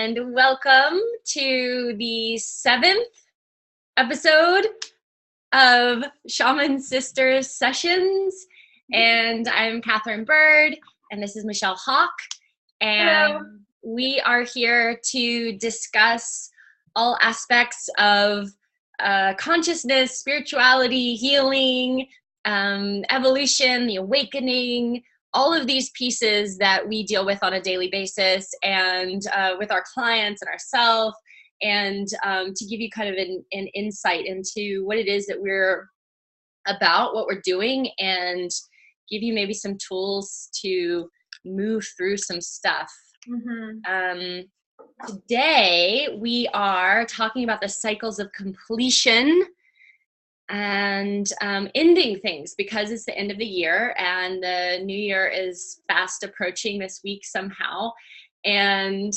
and welcome to the 7th episode of Shaman Sister Sessions. And I'm Katherine Bird, and this is Michelle Hawk. And Hello. We are here to discuss all aspects of consciousness, spirituality, healing, evolution, the awakening, all of these pieces that we deal with on a daily basis, and with our clients and ourselves, and to give you kind of an insight into what it is that we're about, what we're doing, and give you maybe some tools to move through some stuff. Today we are talking about the cycles of completion and ending things, because it's the end of the year and the new year is fast approaching this week somehow, and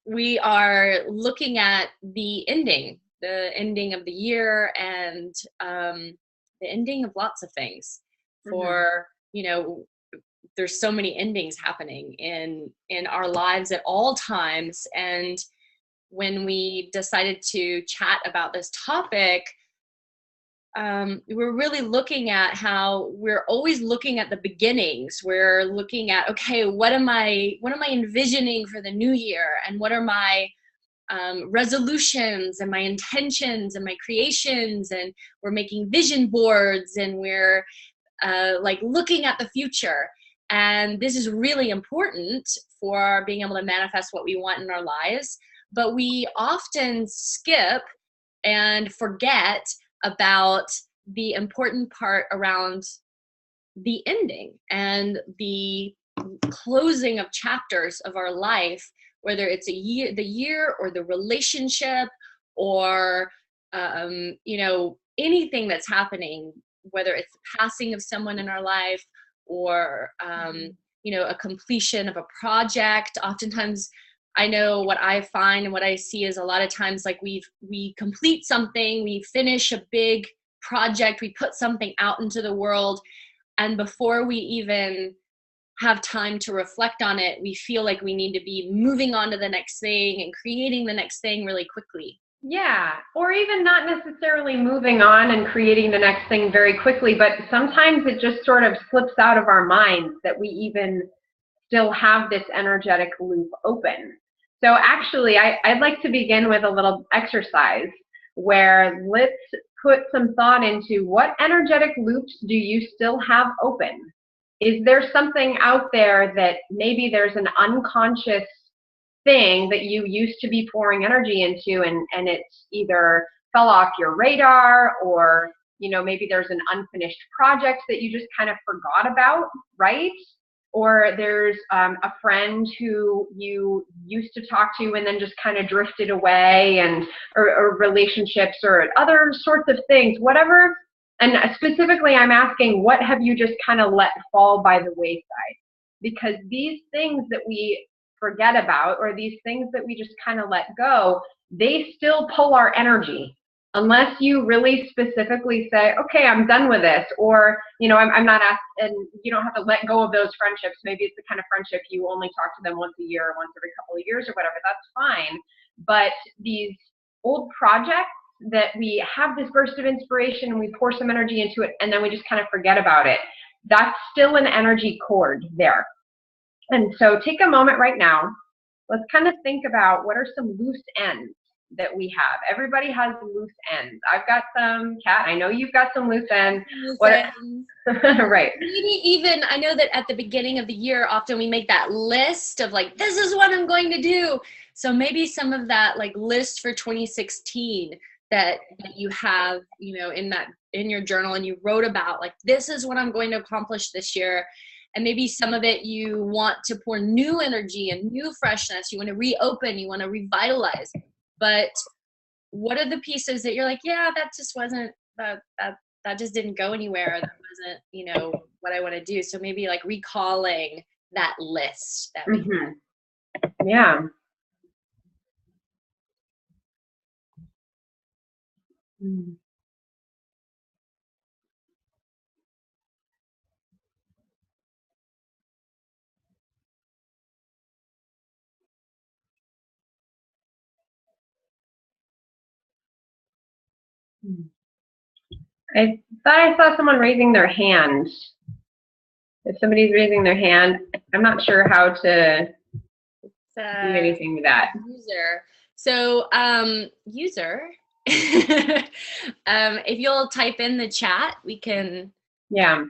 we are looking at the ending of the year, and the ending of lots of things. For there's so many endings happening in our lives at all times, and when we decided to chat about this topic, we're really looking at how we're always looking at the beginnings. We're looking at, okay, what am I envisioning for the new year, and what are my resolutions and my intentions and my creations, and we're making vision boards, and we're like looking at the future. And this is really important for being able to manifest what we want in our lives, but we often skip and forget about the important part around the ending and the closing of chapters of our life, whether it's the year or the relationship, or anything that's happening, whether it's the passing of someone in our life, or a completion of a project. Oftentimes, I know what I find and what I see is a lot of times, like we complete something, we finish a big project, we put something out into the world, and before we even have time to reflect on it, we feel like we need to be moving on to the next thing and creating the next thing really quickly. Yeah, or even not necessarily moving on and creating the next thing very quickly, but sometimes it just sort of slips out of our minds that we even still have this energetic loop open. So actually, I'd like to begin with a little exercise where let's put some thought into what energetic loops do you still have open? Is there something out there that maybe there's an unconscious thing that you used to be pouring energy into, and it's either fell off your radar, or maybe there's an unfinished project that you just kind of forgot about, right? Or there's a friend who you used to talk to and then just kind of drifted away, and or relationships or other sorts of things, whatever. And specifically, I'm asking, what have you just kind of let fall by the wayside? Because these things that we forget about, or these things that we just kind of let go, they still pull our energy. Unless you really specifically say, okay, I'm done with this, or, I'm not asked, and you don't have to let go of those friendships. Maybe it's the kind of friendship you only talk to them once a year or once every couple of years or whatever, that's fine. But these old projects that we have this burst of inspiration and we pour some energy into it, and then we just kind of forget about it, that's still an energy cord there. And so take a moment right now. Let's kind of think about what are some loose ends that we have. Everybody has loose ends. I've got some. Kat, I know you've got some loose ends. Right. Maybe even, I know that at the beginning of the year, often we make that list of like, this is what I'm going to do. So maybe some of that like list for 2016 that you have, in your journal, and you wrote about, like, this is what I'm going to accomplish this year. And maybe some of it you want to pour new energy and new freshness. You want to reopen, you want to revitalize. But what are the pieces that you're like, yeah, that just wasn't, that just didn't go anywhere. That wasn't, what I want to do. So maybe like recalling that list that we had. Yeah. I thought I saw someone raising their hand. If somebody's raising their hand, I'm not sure how to do anything with that. User. So, user, if you'll type in the chat, we can, know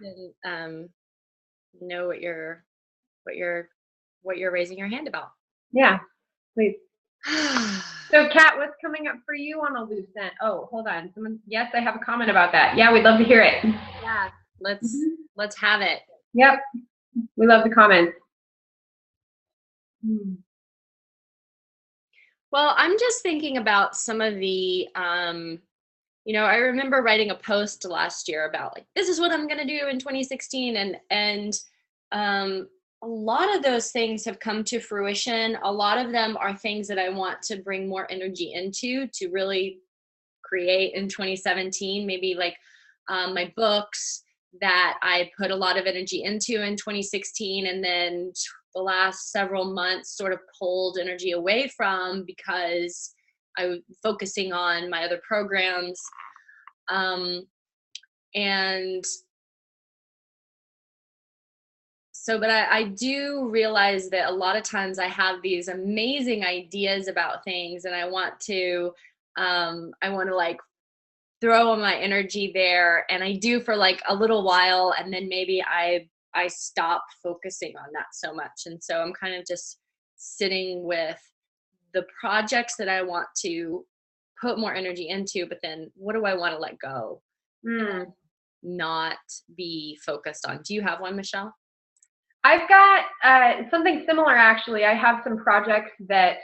what you're raising your hand about. Yeah, please. So, Kat, what's coming up for you on a loose end? Oh, hold on. Yes, I have a comment about that. Yeah, we'd love to hear it. Yeah, let's have it. Yep, we love the comments. Well, I'm just thinking about some of the, I remember writing a post last year about like, this is what I'm going to do in 2016. And a lot of those things have come to fruition. A lot of them are things that I want to bring more energy into to really create in 2017, maybe like my books that I put a lot of energy into in 2016, and then the last several months sort of pulled energy away from because I was focusing on my other programs. And so, but I do realize that a lot of times I have these amazing ideas about things, and I want to like throw all my energy there, and I do for like a little while, and then maybe I stop focusing on that so much. And so I'm kind of just sitting with the projects that I want to put more energy into, but then what do I want to let go and not be focused on? Do you have one, Michelle? I've got something similar, actually. I have some projects that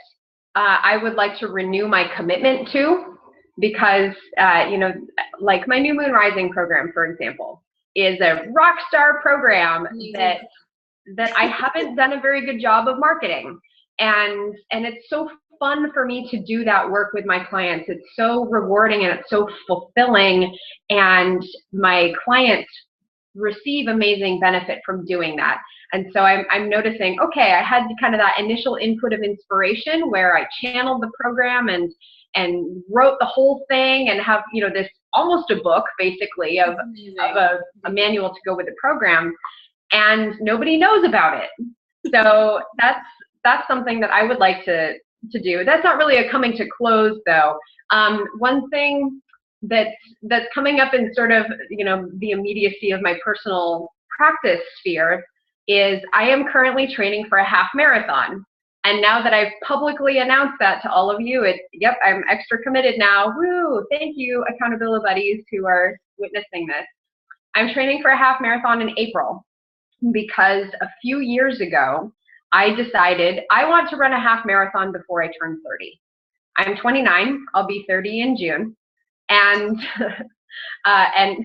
I would like to renew my commitment to, because, like my New Moon Rising program, for example, is a rock star program that I haven't done a very good job of marketing. And it's so fun for me to do that work with my clients. It's so rewarding and it's so fulfilling. And my clients receive amazing benefit from doing that. And so I'm noticing, okay, I had kind of that initial input of inspiration where I channeled the program and wrote the whole thing and have, this almost a book basically of a manual to go with the program, and nobody knows about it. So that's something that I would like to do. That's not really a coming to close though. One thing that's coming up in sort of, the immediacy of my personal practice sphere is I am currently training for a half marathon. And now that I've publicly announced that to all of you, I'm extra committed now. Woo! Thank you, accountability buddies who are witnessing this. I'm training for a half marathon in April because a few years ago, I decided I want to run a half marathon before I turn 30. I'm 29. I'll be 30 in June. And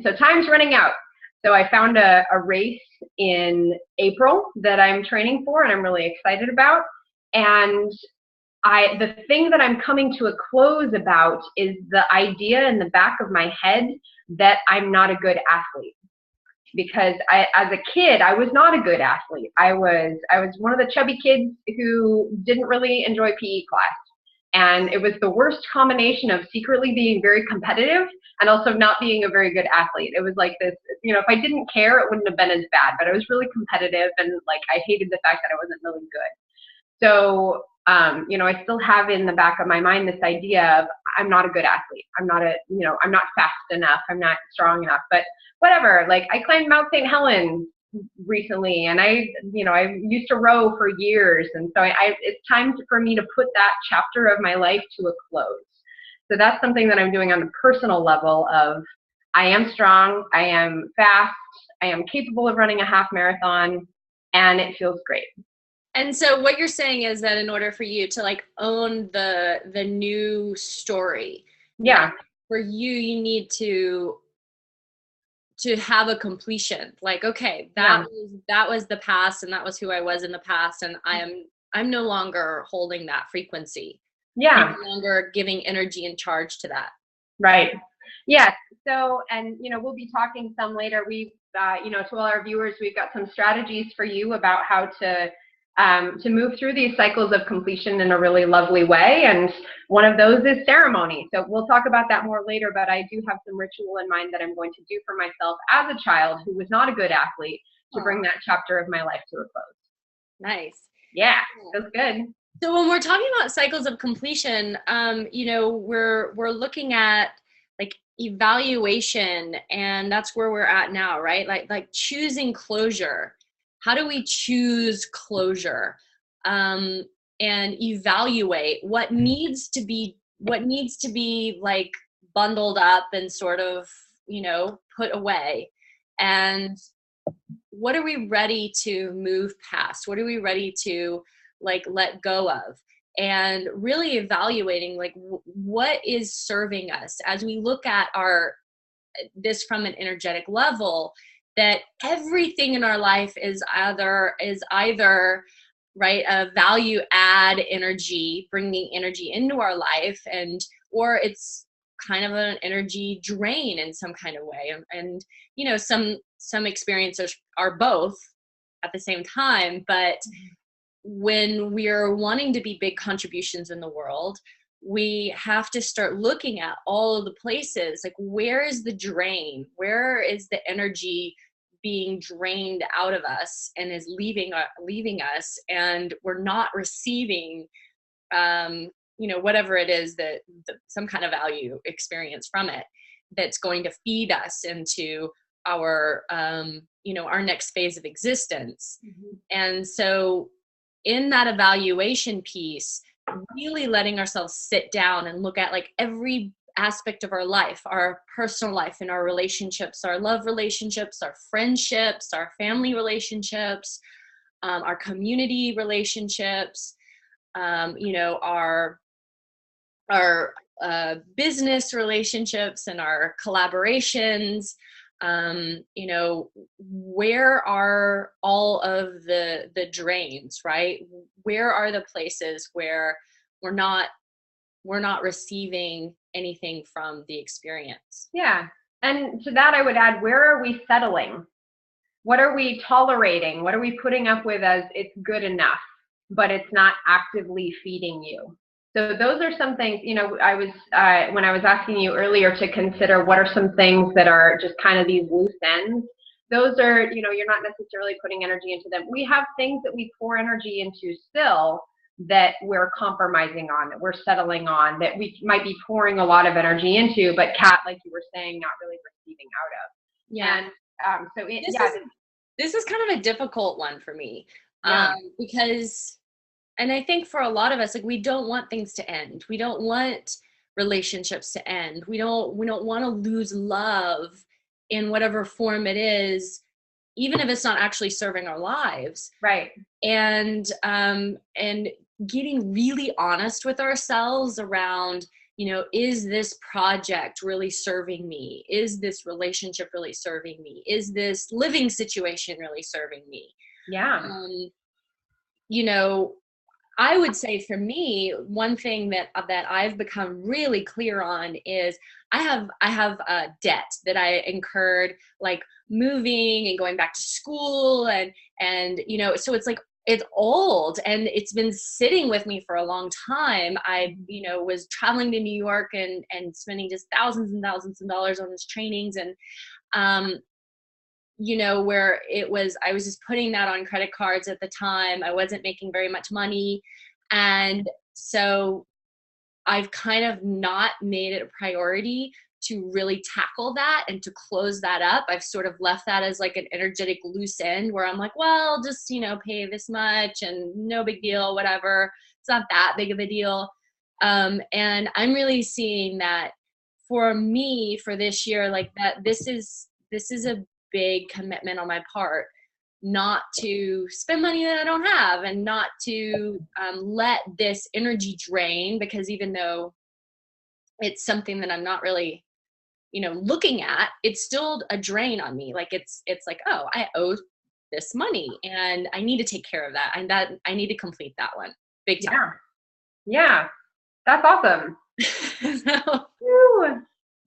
so time's running out. So I found a race in April that I'm training for and I'm really excited about. And the thing that I'm coming to a close about is the idea in the back of my head that I'm not a good athlete. Because as a kid, I was not a good athlete. I was one of the chubby kids who didn't really enjoy PE class. And it was the worst combination of secretly being very competitive and also not being a very good athlete. It was like this, if I didn't care, it wouldn't have been as bad, but I was really competitive and like I hated the fact that I wasn't really good. So, I still have in the back of my mind this idea of I'm not a good athlete. I'm not fast enough. I'm not strong enough, but whatever. Like I climbed Mount St. Helens recently, and I used to row for years, and so it's time for me to put that chapter of my life to a close. So that's something that I'm doing on a personal level of I am strong, I am fast, I am capable of running a half marathon, and it feels great. And so what you're saying is that in order for you to like own the new story, for you need to have a completion. Like, okay, that was the past, and that was who I was in the past, and I'm no longer holding that frequency. I'm no longer giving energy and charge to that. Right. Yes. So, and we'll be talking some later. We've to all our viewers, we've got some strategies for you about how to to move through these cycles of completion in a really lovely way. And one of those is ceremony. So we'll talk about that more later, but I do have some ritual in mind that I'm going to do for myself as a child who was not a good athlete to bring that chapter of my life to a close. Nice. Yeah, feels good. So when we're talking about cycles of completion, you know, we're looking at like evaluation, and that's where we're at now, right? Like choosing closure. How do we choose closure? And evaluate what needs to be like bundled up and sort of, you know, put away, and what are we ready to move past? What are we ready to like let go of? And really evaluating like what is serving us as we look at this from an energetic level, that everything in our life is either right a value add energy, bringing energy into our life, or it's kind of an energy drain in some kind of way. And you know, some experiences are both at the same time, but when we're wanting to be big contributions in the world, we have to start looking at all of the places, like where is the drain? Where is the energy being drained out of us and is leaving us, and we're not receiving, you know, whatever it is that some kind of value experience from it that's going to feed us into our, you know, our next phase of existence. Mm-hmm. And so in that evaluation piece, really letting ourselves sit down and look at like every aspect of our life, our personal life and our relationships, our love relationships, our friendships, our family relationships, our community relationships, you know, our business relationships and our collaborations. You know, where are all of the drains, right? Where are the places where we're not receiving anything from the experience? Yeah. And to that, I would add, where are we settling? What are we tolerating? What are we putting up with as it's good enough, but it's not actively feeding you? So those are some things, you know, I was, when I was asking you earlier to consider what are some things that are just kind of these loose ends, those are, you know, you're not necessarily putting energy into them. We have things that we pour energy into still that we're compromising on, that we're settling on, that we might be pouring a lot of energy into, but Kat, like you were saying, not really receiving out of. Yeah. And so this is kind of a difficult one for me, yeah. Because, and I think for a lot of us, like we don't want things to end. We don't want relationships to end. We don't want to lose love in whatever form it is, even if it's not actually serving our lives. Right. And getting really honest with ourselves around, you know, is this project really serving me? Is this relationship really serving me? Is this living situation really serving me? Yeah. You know, I would say for me, one thing that I've become really clear on is I have a debt that I incurred, like moving and going back to school, and you know, so it's like it's old and it's been sitting with me for a long time. I, you know, was traveling to New York and spending just thousands and thousands of dollars on these trainings, and you know, where I was just putting that on credit cards at the time. I wasn't making very much money. And so I've kind of not made it a priority to really tackle that and to close that up. I've sort of left that as like an energetic loose end where I'm like, well, just, you know, pay this much and no big deal, whatever. It's not that big of a deal. And I'm really seeing that for me for this year, like that this is a big commitment on my part, not to spend money that I don't have, and not to let this energy drain, because even though it's something that I'm not really, you know, looking at, it's still a drain on me. Like it's like, oh, I owe this money and I need to take care of that, and that I need to complete that one big time. Yeah. That's awesome.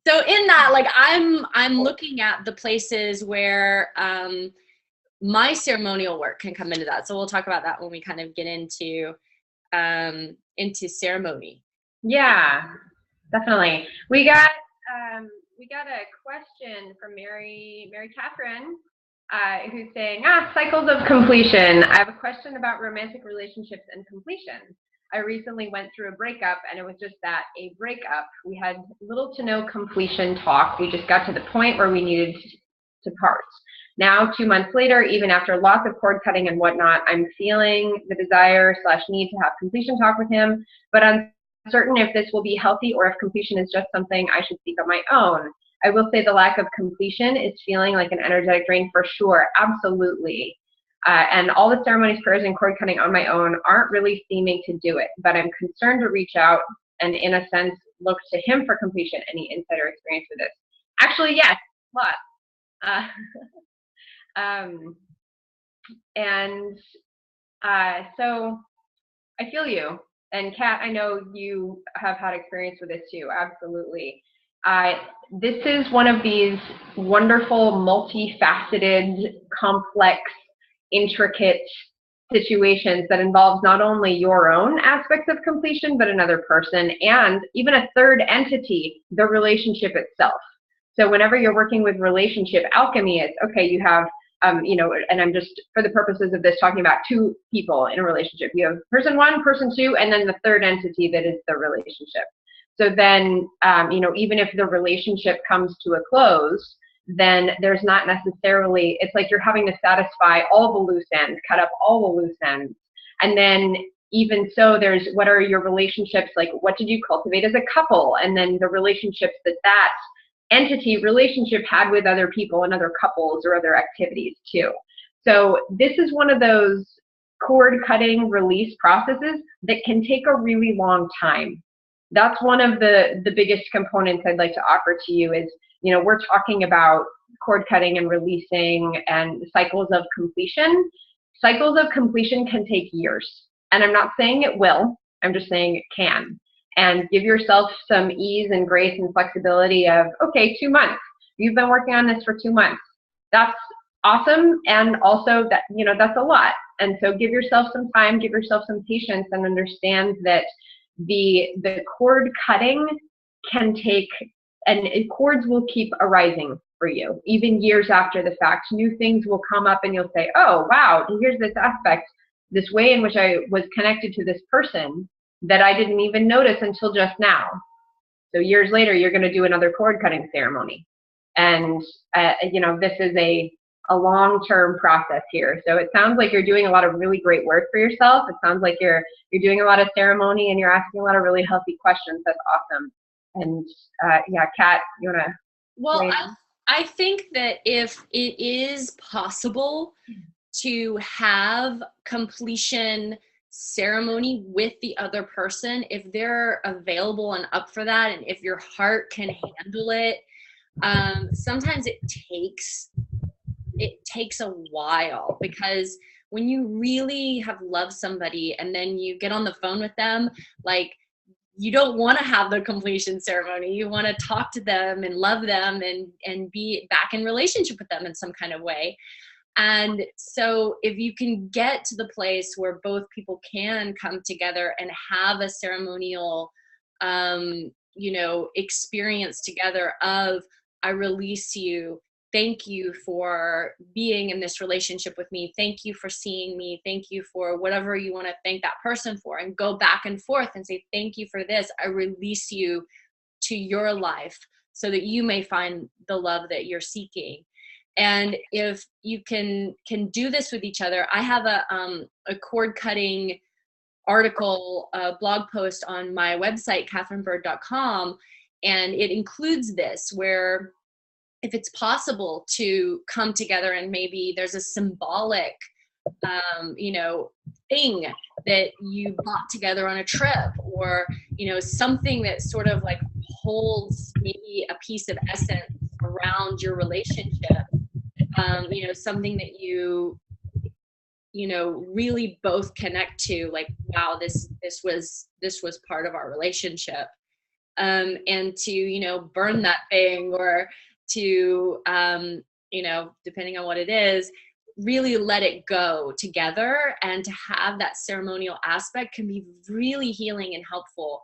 So in that, like I'm looking at the places where my ceremonial work can come into that. So we'll talk about that when we kind of get into ceremony. Yeah, definitely. We got a question from Mary Katherine, who's saying, cycles of completion. I have a question about romantic relationships and completion. I recently went through a breakup, and it was just that, a breakup. We had little to no completion talk. We just got to the point where we needed to part. Now, 2 months later, even after lots of cord cutting and whatnot, I'm feeling the desire/need to have completion talk with him, but uncertain if this will be healthy or if completion is just something I should seek on my own. I will say the lack of completion is feeling like an energetic drain for sure, absolutely. And all the ceremonies, prayers, and cord cutting on my own aren't really seeming to do it, but I'm concerned to reach out and, in a sense, look to him for completion. Any insight or experience with this? Actually, yes, lots. So I feel you. And Kat, I know you have had experience with this too, absolutely. This is one of these wonderful, multifaceted, complex, intricate situations that involves not only your own aspects of completion, but another person and even a third entity, the relationship itself. So whenever you're working with relationship alchemy, it's okay, you have, and I'm just, for the purposes of this, talking about two people in a relationship. You have person one, person two, and then the third entity that is the relationship. So then, even if the relationship comes to a close, then there's not necessarily, it's like you're having to satisfy all the loose ends, cut up all the loose ends. And then even so, there's, what are your relationships, like what did you cultivate as a couple? And then the relationships that entity relationship had with other people and other couples or other activities too. So this is one of those cord cutting release processes that can take a really long time. That's one of the biggest components I'd like to offer to you is, we're talking about cord cutting and releasing and cycles of completion. Cycles of completion can take years. And I'm not saying it will, I'm just saying it can. And give yourself some ease and grace and flexibility of, okay, 2 months. You've been working on this for 2 months. That's awesome. And also that, that's a lot. And so give yourself some time, give yourself some patience, and understand that the cord cutting can take, and cords will keep arising for you, even years after the fact. New things will come up and you'll say, oh, wow, here's this aspect, this way in which I was connected to this person that I didn't even notice until just now. So years later, you're going to do another cord cutting ceremony. And, this is a long-term process here. So it sounds like you're doing a lot of really great work for yourself. It sounds like you're doing a lot of ceremony and you're asking a lot of really healthy questions. That's awesome. And Kat, you want to? Well, I think that if it is possible to have completion ceremony with the other person, if they're available and up for that, and if your heart can handle it, sometimes it takes a while, because when you really have loved somebody and then you get on the phone with them, like, you don't want to have the completion ceremony. You want to talk to them and love them and be back in relationship with them in some kind of way. And so if you can get to the place where both people can come together and have a ceremonial, experience together of, I release you. Thank you for being in this relationship with me. Thank you for seeing me. Thank you for whatever you want to thank that person for, and go back and forth and say, thank you for this. I release you to your life so that you may find the love that you're seeking. And if you can do this with each other, I have a cord cutting article, blog post on my website, katherinebird.com, and it includes this, where if it's possible to come together and maybe there's a symbolic, thing that you bought together on a trip, or, something that sort of like holds maybe a piece of essence around your relationship, something that you really both connect to, like, wow, this was part of our relationship, and to, burn that thing, or to, depending on what it is, really let it go together, and to have that ceremonial aspect can be really healing and helpful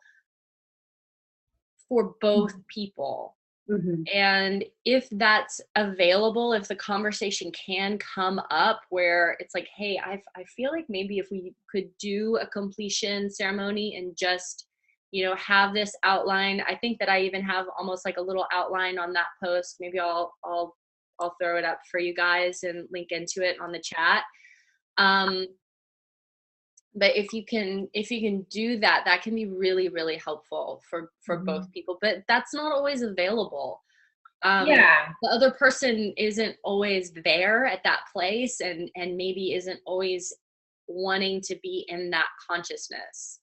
for both people. Mm-hmm. And if that's available, if the conversation can come up where it's like, hey, I feel like maybe if we could do a completion ceremony and just, you know, have this outline. I think that I even have almost like a little outline on that post. Maybe I'll throw it up for you guys and link into it on the chat. But if you can do that, that can be really, really helpful for both people. But that's not always available. Yeah. The other person isn't always there at that place, and maybe isn't always wanting to be in that consciousness.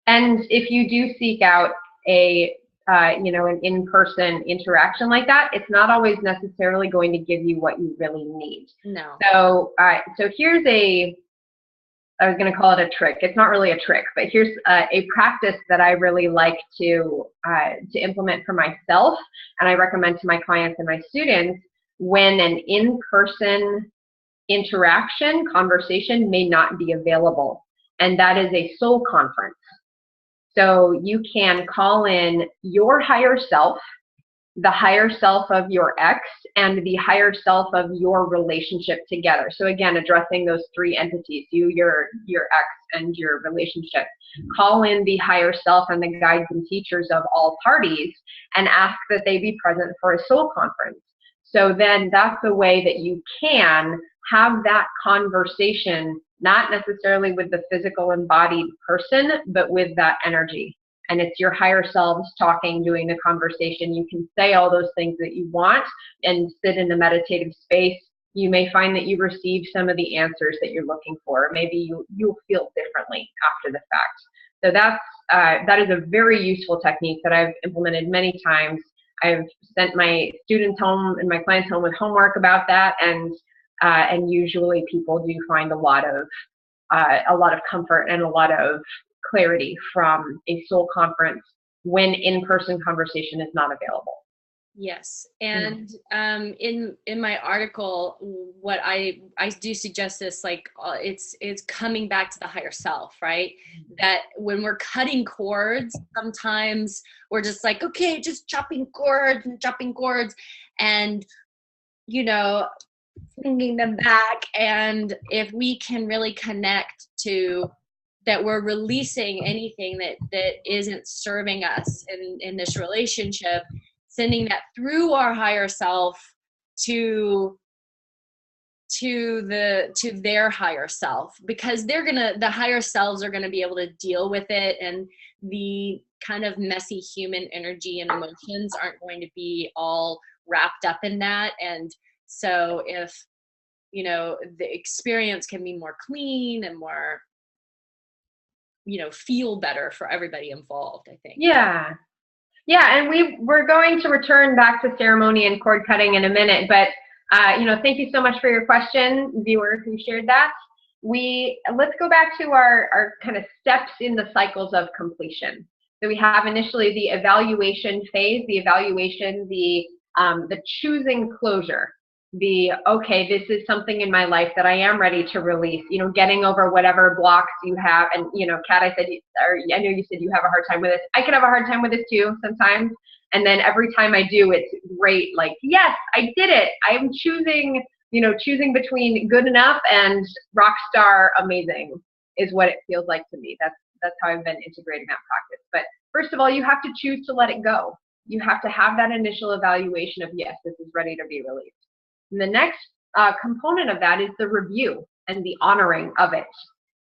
And if you do seek out a an in-person interaction like that, it's not always necessarily going to give you what you really need. No. So here's I was going to call it a trick. It's not really a trick, but here's a practice that I really like to implement for myself, and I recommend to my clients and my students when an in-person interaction, conversation may not be available, and that is a soul conference. So you can call in your higher self, the higher self of your ex, and the higher self of your relationship together. So again, addressing those three entities, you, your ex, and your relationship. Call in the higher self and the guides and teachers of all parties and ask that they be present for a soul conference. So then that's a way that you can have that conversation, not necessarily with the physical embodied person, but with that energy. And it's your higher selves talking, doing the conversation. You can say all those things that you want and sit in a meditative space. You may find that you receive some of the answers that you're looking for. Maybe you'll feel differently after the fact. So that is a very useful technique that I've implemented many times. I've sent my students home and my clients home with homework about that, and usually people do find a lot of comfort and a lot of clarity from a soul conference when in-person conversation is not available. Yes. And in my article, what I do suggest this, like, it's coming back to the higher self, right? That when we're cutting cords, sometimes we're just like, okay, just chopping cords, and, you know, bringing them back. And if we can really connect to that, we're releasing anything that isn't serving us in this relationship, sending that through our higher self to their higher self, because the higher selves are gonna be able to deal with it, and the kind of messy human energy and emotions aren't going to be all wrapped up in that. And so if, you know, the experience can be more clean and more, you know, feel better for everybody involved, I think. Yeah. And we're going to return back to ceremony and cord cutting in a minute, but thank you so much for your question, viewer who shared that. Let's go back to our kind of steps in the cycles of completion. So we have initially the evaluation phase, the choosing closure. Okay, this is something in my life that I am ready to release, getting over whatever blocks you have. And, Kat, I know you said you have a hard time with this. I can have a hard time with this too sometimes. And then every time I do, it's great. Like, yes, I did it. I'm choosing between good enough and rock star amazing is what it feels like to me. That's how I've been integrating that practice. But first of all, you have to choose to let it go. You have to have that initial evaluation of, yes, this is ready to be released. And the next component of that is the review and the honoring of it,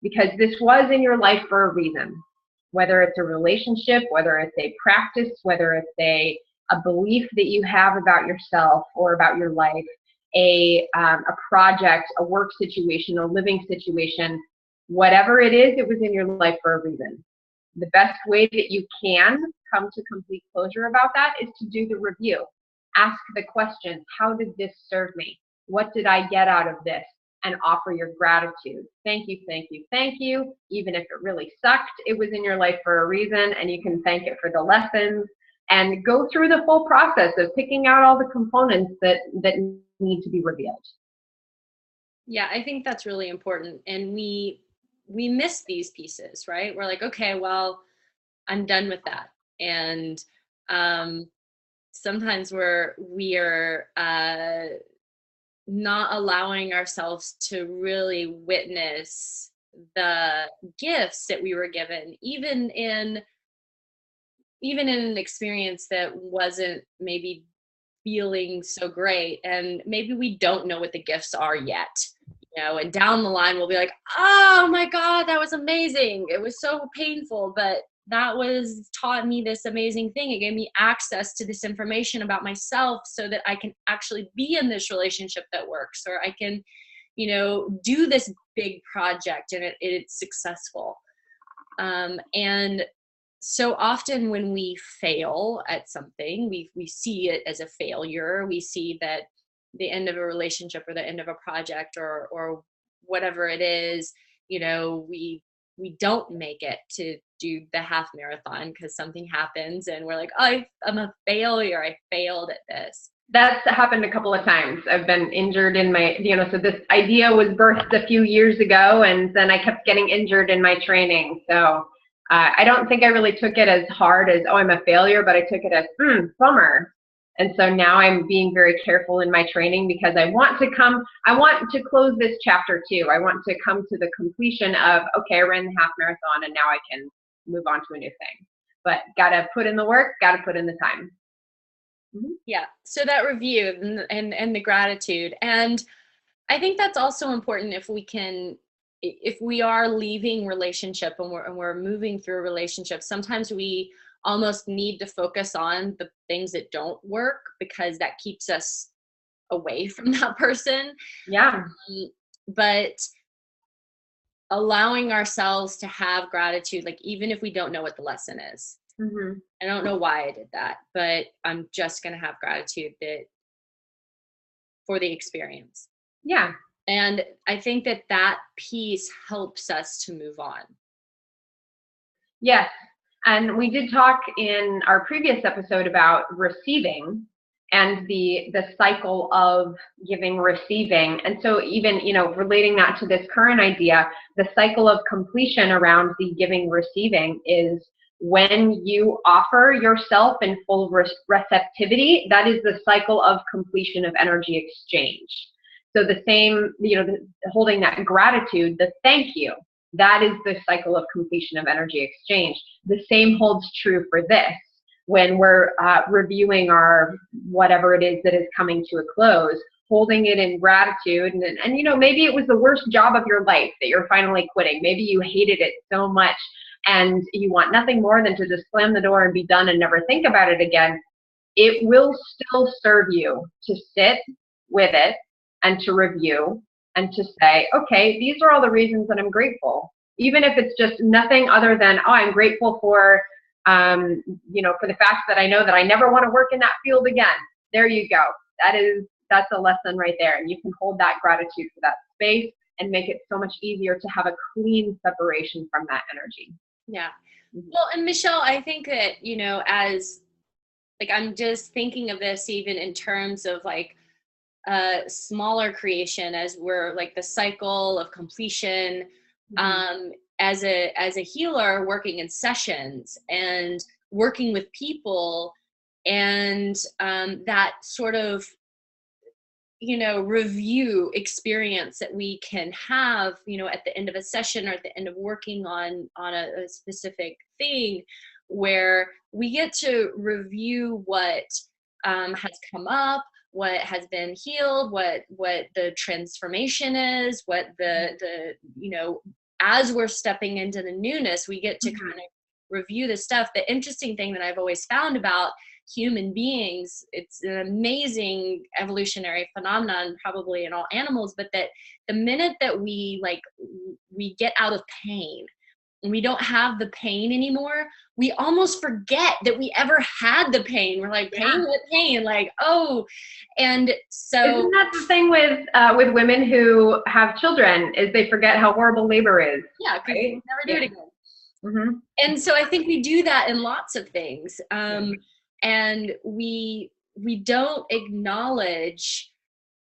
because this was in your life for a reason. Whether it's a relationship, whether it's a practice, whether it's a belief that you have about yourself or about your life, a project, a work situation, a living situation, whatever it is, it was in your life for a reason. The best way that you can come to complete closure about that is to do the review. Ask the question, how did this serve me? What did I get out of this? And offer your gratitude. Thank you, thank you, thank you. Even if it really sucked, it was in your life for a reason, and you can thank it for the lessons. And go through the full process of picking out all the components that need to be revealed. Yeah, I think that's really important. And we miss these pieces, right? We're like, okay, well, I'm done with that. And um sometimes we are not allowing ourselves to really witness the gifts that we were given, even in an experience that wasn't maybe feeling so great, and maybe we don't know what the gifts are yet, and down the line we'll be like, oh my god, that was amazing, it was so painful, but that was taught me this amazing thing, it gave me access to this information about myself so that I can actually be in this relationship that works, or I can do this big project and it's successful. And so often when we fail at something, we see it as a failure. We see that the end of a relationship or the end of a project or whatever it is, we don't make it to do the half marathon because something happens and we're like, oh, I'm a failure. I failed at this. That's happened a couple of times. I've been injured in my, so this idea was birthed a few years ago, and then I kept getting injured in my training. So I don't think I really took it as hard as, oh, I'm a failure, but I took it as, bummer. And so now I'm being very careful in my training because I want to close this chapter too. I want to come to the completion of, okay, I ran the half marathon and now I can move on to a new thing. But gotta put in the work, gotta put in the time. Yeah. So that review and the gratitude. And I think that's also important if we are leaving relationship and we're moving through a relationship, sometimes we almost need to focus on the things that don't work because that keeps us away from that person. Yeah. But allowing ourselves to have gratitude, like even if we don't know what the lesson is. Mm-hmm. I don't know why I did that, but I'm just going to have gratitude for the experience. Yeah. And I think that piece helps us to move on. Yes. And we did talk in our previous episode about receiving and the cycle of giving, receiving. And so even, relating that to this current idea, the cycle of completion around the giving, receiving is when you offer yourself in full receptivity, that is the cycle of completion of energy exchange. So the same, holding that gratitude, the thank you, that is the cycle of completion of energy exchange. The same holds true for this. When we're reviewing our whatever it is that is coming to a close, holding it in gratitude, and maybe it was the worst job of your life that you're finally quitting. Maybe you hated it so much and you want nothing more than to just slam the door and be done and never think about it again. It will still serve you to sit with it and to review and to say, okay, these are all the reasons that I'm grateful. Even if it's just nothing other than, oh, I'm grateful for, for the fact that I know that I never want to work in that field again. There you go. That's a lesson right there. And you can hold that gratitude for that space and make it so much easier to have a clean separation from that energy. Yeah. Well, and Michelle, I think that, as like, I'm just thinking of this even in terms of like smaller creation, as we're like the cycle of completion, as a healer working in sessions and working with people, and that sort of review experience that we can have at the end of a session or at the end of working on a specific thing, where we get to review what has come up, what has been healed, what the transformation is, what the as we're stepping into the newness, we get to kind of review the stuff. The interesting thing that I've always found about human beings, it's an amazing evolutionary phenomenon, probably in all animals, but that the minute that we get out of pain and we don't have the pain anymore, we almost forget that we ever had the pain. We're like, pain, what pain? Like, oh. And so isn't that the thing with women who have children, is they forget how horrible labor is? Yeah, because they never do it again. And so I think we do that in lots of things. And we don't acknowledge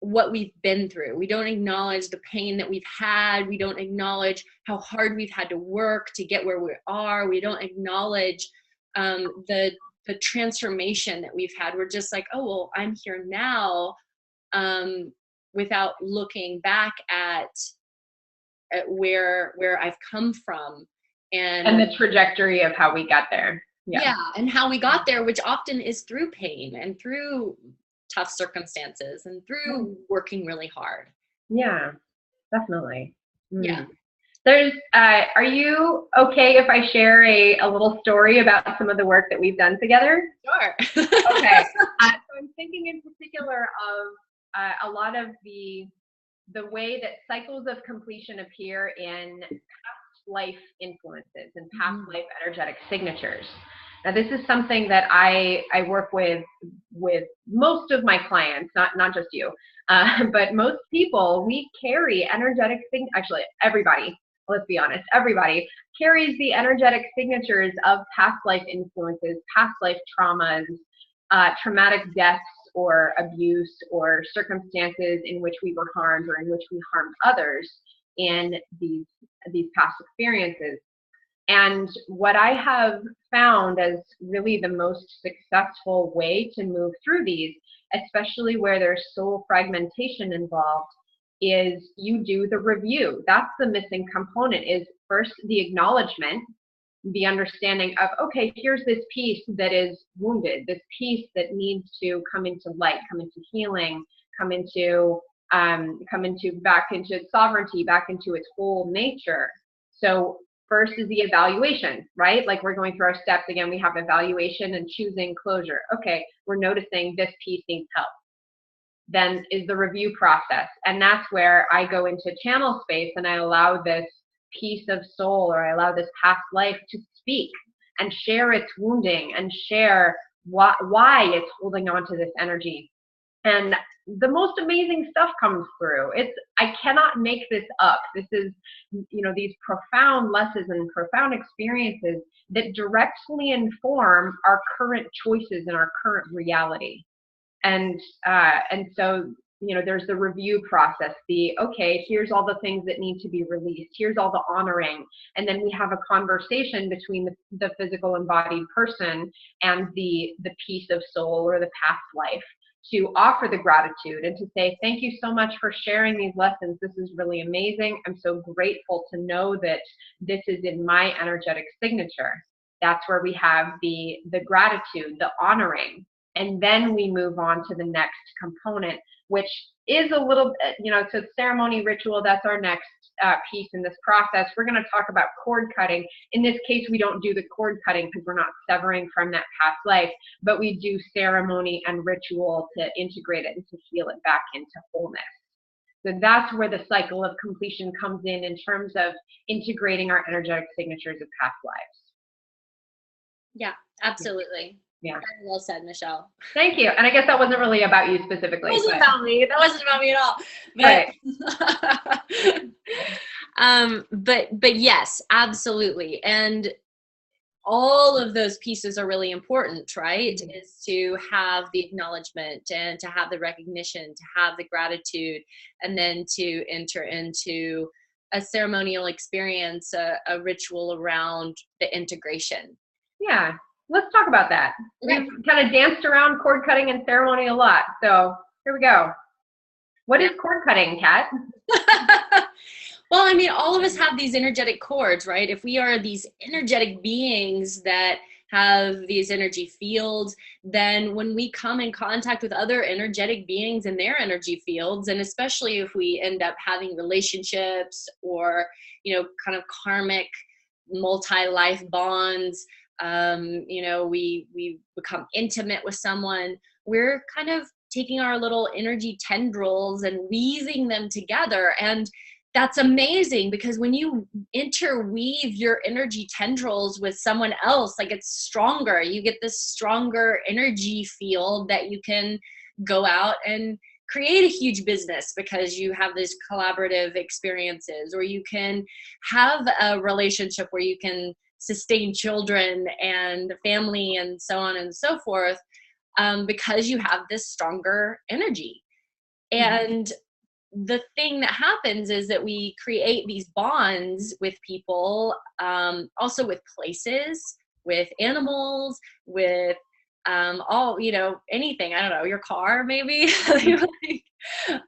what we've been through. We don't acknowledge the pain that we've had. We don't acknowledge how hard we've had to work to get where we are. We don't acknowledge the transformation that we've had. We're just like, oh, well, I'm here now, without looking back at where I've come from. And the trajectory of how we got there. Yeah, and how we got there, which often is through pain and through tough circumstances and through working really hard. Yeah, definitely. Yeah. There's, are you okay if I share a little story about some of the work that we've done together? Sure. Okay. So I'm thinking in particular of a lot of the way that cycles of completion appear in past life influences and past life energetic signatures. Now, this is something that I work with most of my clients, not just you, but most people. We carry energetic things. Actually, everybody. Let's be honest. Everybody carries the energetic signatures of past life influences, past life traumas, traumatic deaths or abuse or circumstances in which we were harmed or in which we harmed others in these past experiences. And what I have found as really the most successful way to move through these, especially where there's soul fragmentation involved, is you do the review. That's the missing component, is first the acknowledgement, the understanding of, okay, here's this piece that is wounded, this piece that needs to come into light, come into healing, come into back into its sovereignty, back into its whole nature. So first is the evaluation, right? Like we're going through our steps again. We have evaluation and choosing closure. Okay, we're noticing this piece needs help. Then is the review process, and that's where I go into channel space and I allow this piece of soul, or I allow this past life to speak and share its wounding and share why it's holding on to this energy. And the most amazing stuff comes through. I cannot make this up. This is, these profound lessons and profound experiences that directly inform our current choices and our current reality. And so, there's the review process, okay, here's all the things that need to be released. Here's all the honoring. And then we have a conversation between the physical embodied person and the piece of soul or the past life, to offer the gratitude and to say, thank you so much for sharing these lessons. This is really amazing. I'm so grateful to know that this is in my energetic signature. That's where we have the gratitude, the honoring. And then we move on to the next component, which is a little, so ceremony, ritual, that's our next piece in this process. We're going to talk about cord cutting. In this case, we don't do the cord cutting because we're not severing from that past life, but we do ceremony and ritual to integrate it and to heal it back into wholeness. So that's where the cycle of completion comes in terms of integrating our energetic signatures of past lives. Yeah, absolutely. Yeah. Very well said, Michelle. Thank you. And I guess that wasn't really about you specifically. It wasn't about me. That wasn't about me at all. But, but yes, absolutely. And all of those pieces are really important, right? Mm-hmm. Is to have the acknowledgement and to have the recognition, to have the gratitude, and then to enter into a ceremonial experience, a ritual around the integration. Yeah. Let's talk about that. Okay. We've kind of danced around cord cutting and ceremony a lot. So here we go. What is cord cutting, Kat? Well, I mean, all of us have these energetic cords, right? If we are these energetic beings that have these energy fields, then when we come in contact with other energetic beings in their energy fields, and especially if we end up having relationships or, kind of karmic multi-life bonds, we become intimate with someone, we're kind of taking our little energy tendrils and weaving them together. And that's amazing, because when you interweave your energy tendrils with someone else, like, it's stronger. You get this stronger energy field that you can go out and create a huge business because you have these collaborative experiences, or you can have a relationship where you can sustain children and family and so on and so forth, because you have this stronger energy. And the thing that happens is that we create these bonds with people, also with places, with animals, with all, you know, anything. I don't know, your car maybe.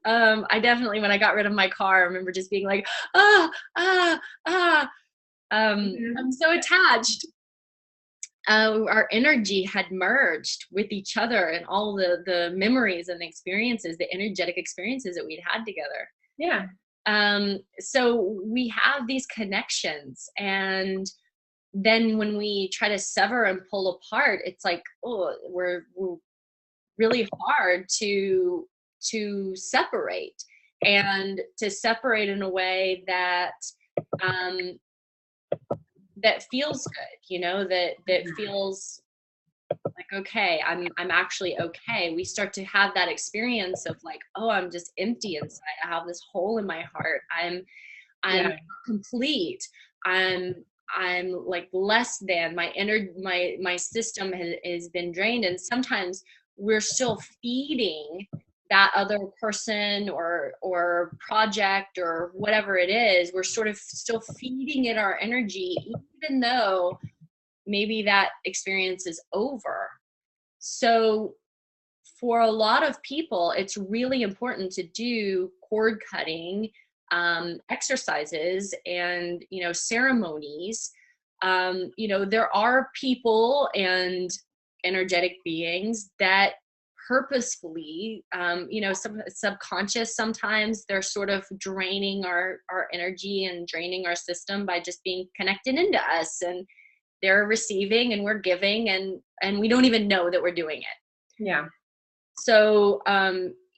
I definitely, when I got rid of my car, I remember just being like, ah, ah, ah. I'm so attached. Our energy had merged with each other, and all the memories and the experiences, the energetic experiences that we'd had together. Yeah. So we have these connections, and then when we try to sever and pull apart, it's like, oh, we're really hard to separate, and to separate in a way that um, that feels good, you know, that feels like, okay, I'm actually okay. We start to have that experience of like, oh, I'm just empty inside. I have this hole in my heart. I'm complete. I'm like less than. My system has been drained, and sometimes we're still feeding that other person or project or whatever it is. We're sort of still feeding it our energy, even though maybe that experience is over. So for a lot of people, it's really important to do cord cutting exercises and, you know, ceremonies. You know, there are people and energetic beings that purposefully, you know, some subconscious, sometimes they're sort of draining our energy and draining our system by just being connected into us, and they're receiving and we're giving, and we don't even know that we're doing it. Yeah. So,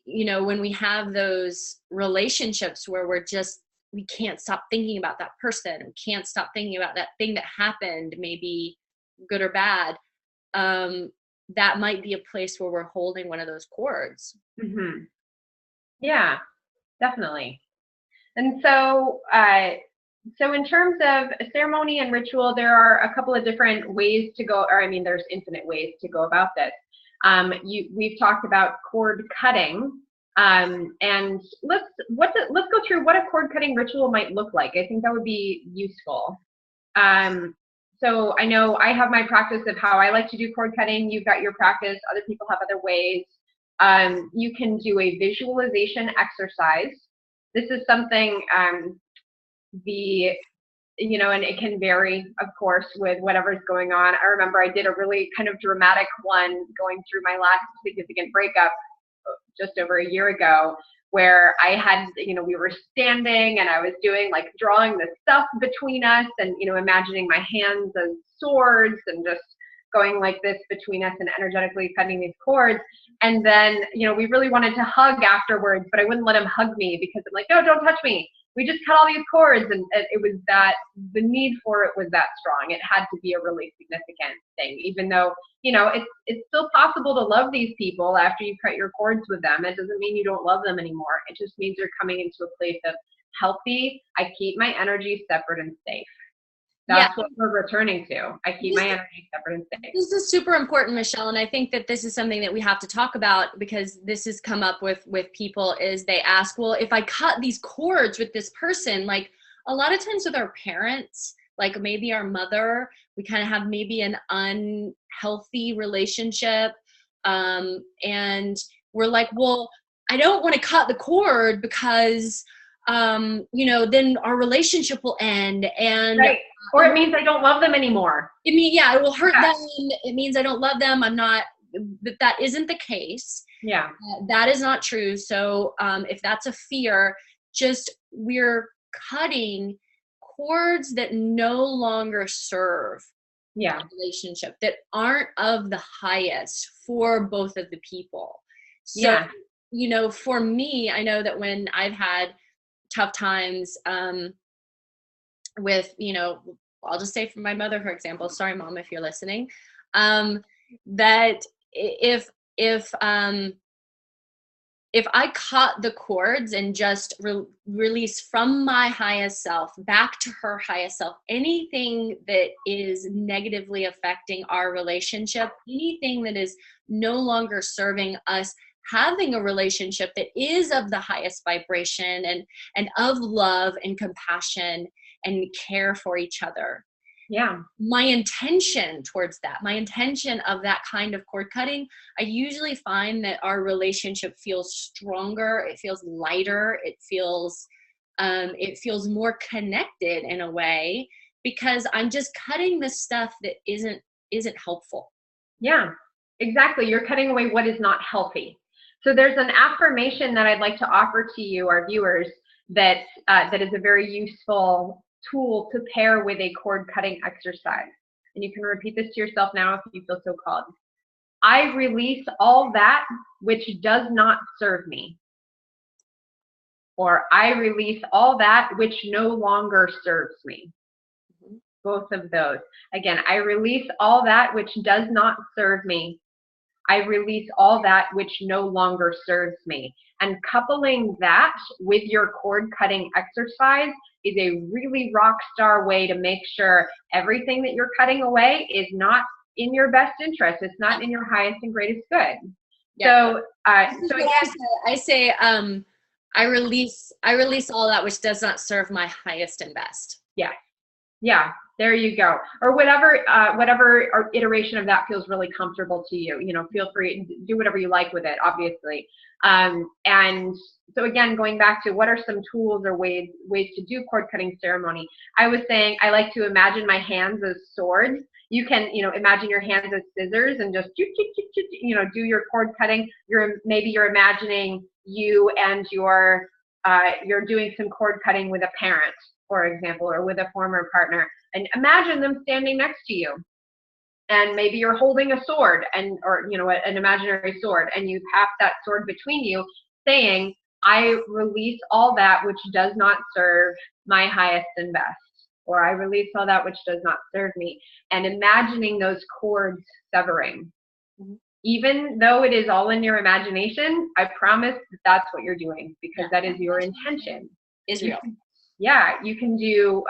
you know, when we have those relationships where we can't stop thinking about that person, we can't stop thinking about that thing that happened, maybe good or bad, that might be a place where we're holding one of those cords. Yeah, definitely. And so, so in terms of ceremony and ritual, there are a couple of different ways to go, or I mean, there's infinite ways to go about this. We've talked about cord cutting, and let's go through what a cord cutting ritual might look like. I think that would be useful. So I know I have my practice of how I like to do cord cutting. You've got your practice. Other people have other ways. You can do a visualization exercise. This is something you know, and it can vary, of course, with whatever's going on. I remember I did a really kind of dramatic one going through my last significant breakup just over a year ago, where I had, you know, we were standing and I was doing like drawing the stuff between us and, you know, imagining my hands as swords and just going like this between us and energetically cutting these cords. And then, you know, we really wanted to hug afterwards, but I wouldn't let him hug me because I'm like, no, don't touch me. We just cut all these cords, and it was that the need for it was that strong. It had to be a really significant thing, even though, you know, it's still possible to love these people after you cut your cords with them. It doesn't mean you don't love them anymore. It just means you're coming into a place of healthy. I keep my energy separate and safe. That's what we're returning to. I keep my energy separate and safe. This is super important, Michelle, and I think that this is something that we have to talk about, because this has come up with people, is they ask, well, if I cut these cords with this person, like a lot of times with our parents, like maybe our mother, we kind of have maybe an unhealthy relationship, and we're like, well, I don't want to cut the cord because you know, then our relationship will end, and right. Or it means I don't love them anymore. It means, yeah, it will hurt them. It means I don't love them. I'm not, but that isn't the case. Yeah. That is not true. So if that's a fear, just we're cutting cords that no longer serve the relationship, that aren't of the highest for both of the people. So, you know, for me, I know that when I've had tough times with, you know, I'll just say from my mother, for example, sorry, Mom, if you're listening, that if I cut the cords and just release from my highest self back to her highest self, anything that is negatively affecting our relationship, anything that is no longer serving us having a relationship that is of the highest vibration and of love and compassion and care for each other. Yeah. My intention towards that, my intention of that kind of cord cutting, I usually find that our relationship feels stronger. It feels lighter. It feels more connected in a way, because I'm just cutting the stuff that isn't helpful. Yeah, exactly. You're cutting away what is not healthy. So there's an affirmation that I'd like to offer to you, our viewers, that is a very useful tool to pair with a cord cutting exercise. And you can repeat this to yourself now if you feel so called. I release all that which does not serve me. Or I release all that which no longer serves me. Both of those. Again, I release all that which does not serve me. I release all that which no longer serves me. And coupling that with your cord cutting exercise is a really rock star way to make sure everything that you're cutting away is not in your best interest. It's not in your highest and greatest good. Yeah. So again, I say, I release all that which does not serve my highest and best. Yeah. Yeah, there you go. Or whatever iteration of that feels really comfortable to you. Feel free to do whatever you like with it, obviously. And so again, going back to what are some tools or ways to do cord cutting ceremony, I was saying I like to imagine my hands as swords. You can, imagine your hands as scissors and just do your cord cutting. Maybe you're imagining you and you're doing some cord cutting with a parent, for example, or with a former partner, and imagine them standing next to you. And maybe you're holding a sword or an imaginary sword, and you have that sword between you, saying, I release all that which does not serve my highest and best, or I release all that which does not serve me, and imagining those cords severing. Mm-hmm. Even though it is all in your imagination, I promise that's what you're doing, because that is your intention. Is real. Yeah, you can do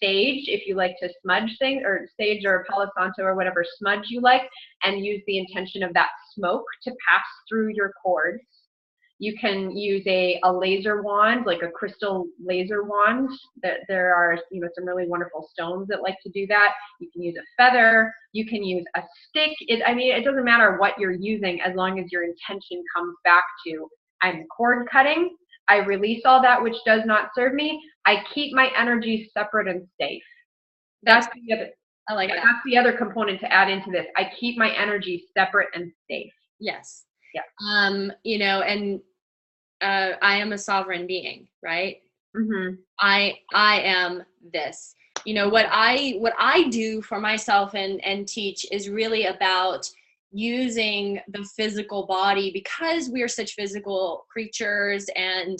sage if you like to smudge things, or sage or Palo Santo or whatever smudge you like, and use the intention of that smoke to pass through your cords. You can use a laser wand, like a crystal laser wand. There are some really wonderful stones that like to do that. You can use a feather. You can use a stick. It doesn't matter what you're using as long as your intention comes back to, I'm cord cutting. I release all that which does not serve me. I keep my energy separate and safe. That's the other. I like that. That's the other component to add into this. I keep my energy separate and safe. Yes. Yeah. And I am a sovereign being, right? Mm-hmm. I am this. What I do for myself and teach is really about using the physical body, because we are such physical creatures. And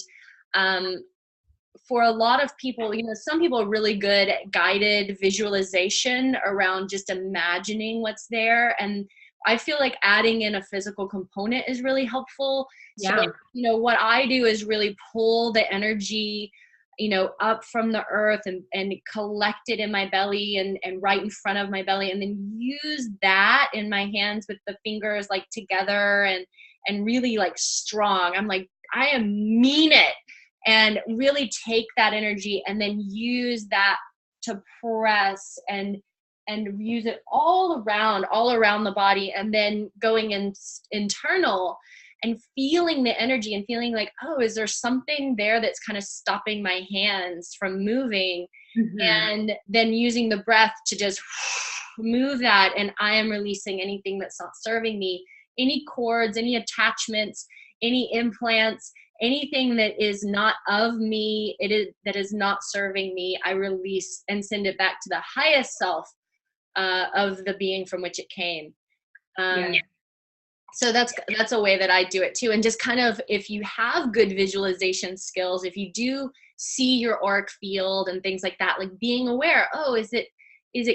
for a lot of people, some people are really good at guided visualization around just imagining what's there. And I feel like adding in a physical component is really helpful. Yeah. So, what I do is really pull the energy, up from the earth and collect it in my belly and right in front of my belly, and then use that in my hands with the fingers like together and really like strong. I'm like, I mean it. And really take that energy and then use that to press and use it all around the body, and then going internal and feeling the energy and feeling like, oh, is there something there that's kind of stopping my hands from moving? Mm-hmm. And then using the breath to just move that, and I am releasing anything that's not serving me, any cords, any attachments, any implants, anything that is not of me, that is not serving me. I release and send it back to the highest self of the being from which it came. So that's a way that I do it too. And just kind of, if you have good visualization skills, if you do see your auric field and things like that, like being aware, oh, is it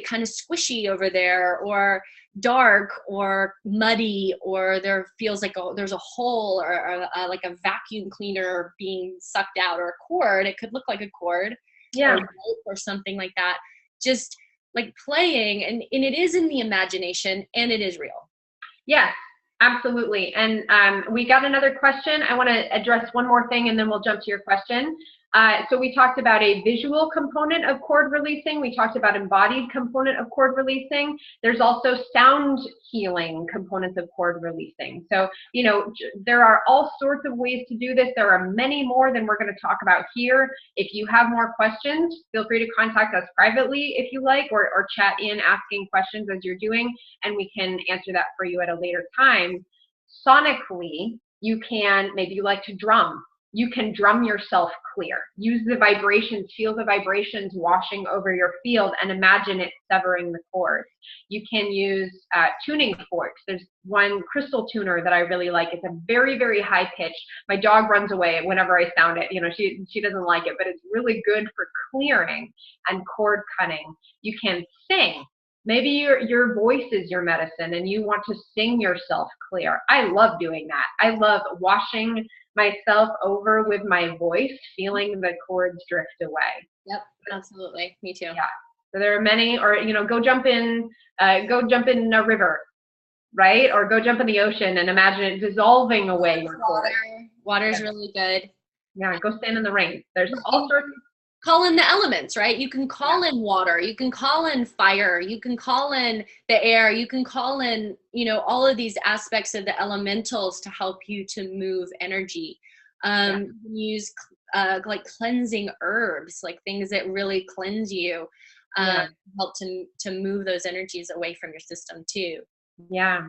kind of squishy over there, or dark, or muddy, or there feels like there's a hole, or like a vacuum cleaner being sucked out, or a cord. It could look like a cord, yeah, or something like that. Just like playing, and it is in the imagination, and it is real. Yes. Absolutely. And we got another question. I want to address one more thing and then we'll jump to your question. So we talked about a visual component of cord releasing. We talked about embodied component of cord releasing. There's also sound healing components of cord releasing. So, you know, there are all sorts of ways to do this. There are many more than we're going to talk about here. If you have more questions, feel free to contact us privately if you like, or chat in asking questions as you're doing, and we can answer that for you at a later time. Sonically, you can, maybe you like to drum. You can drum yourself clear. Use the vibrations, feel the vibrations washing over your field and imagine it severing the cords. You can use tuning forks. There's one crystal tuner that I really like. It's a very, very high pitch. My dog runs away whenever I sound it. You know, she doesn't like it, but it's really good for clearing and cord cutting. You can sing. Maybe your voice is your medicine and you want to sing yourself clear. I love doing that. I love washing myself over with my voice, feeling the cords drift away. Yep, absolutely. Me too. Yeah. So there are many, or, you know, go jump in a river, right? Or go jump in the ocean and imagine it dissolving away your cords. Water's really good. Yeah, go stand in the rain. There's all sorts of call in the elements, right? You can call in water, you can call in fire, you can call in the air, you can call in, you know, all of these aspects of the elementals to help you to move energy. You can use like cleansing herbs, like things that really cleanse you, help to move those energies away from your system too. Yeah.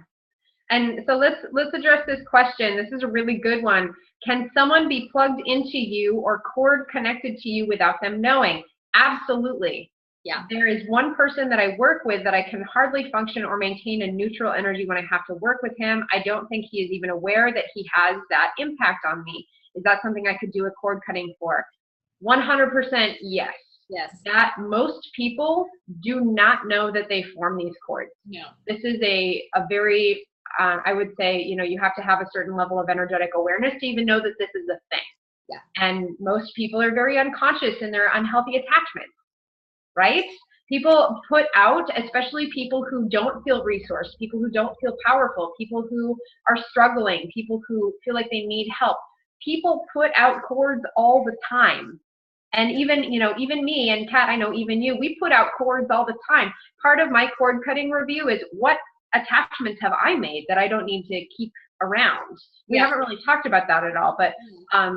And so let's address this question. This is a really good one. Can someone be plugged into you or cord connected to you without them knowing? Absolutely. Yeah. There is one person that I work with that I can hardly function or maintain a neutral energy when I have to work with him. I don't think he is even aware that he has that impact on me. Is that something I could do a cord cutting for? 100% yes. Yes. That most people do not know that they form these cords. No. This is a very I would say, you know, you have to have a certain level of energetic awareness to even know that this is a thing. Yeah. And most people are very unconscious in their unhealthy attachments, right? People put out, especially people who don't feel resourced, people who don't feel powerful, people who are struggling, people who feel like they need help. People put out cords all the time. And even, you know, even me and Kat, I know even you, we put out cords all the time. Part of my cord cutting review is what attachments have I made that I don't need to keep around. We haven't really talked about that at all, but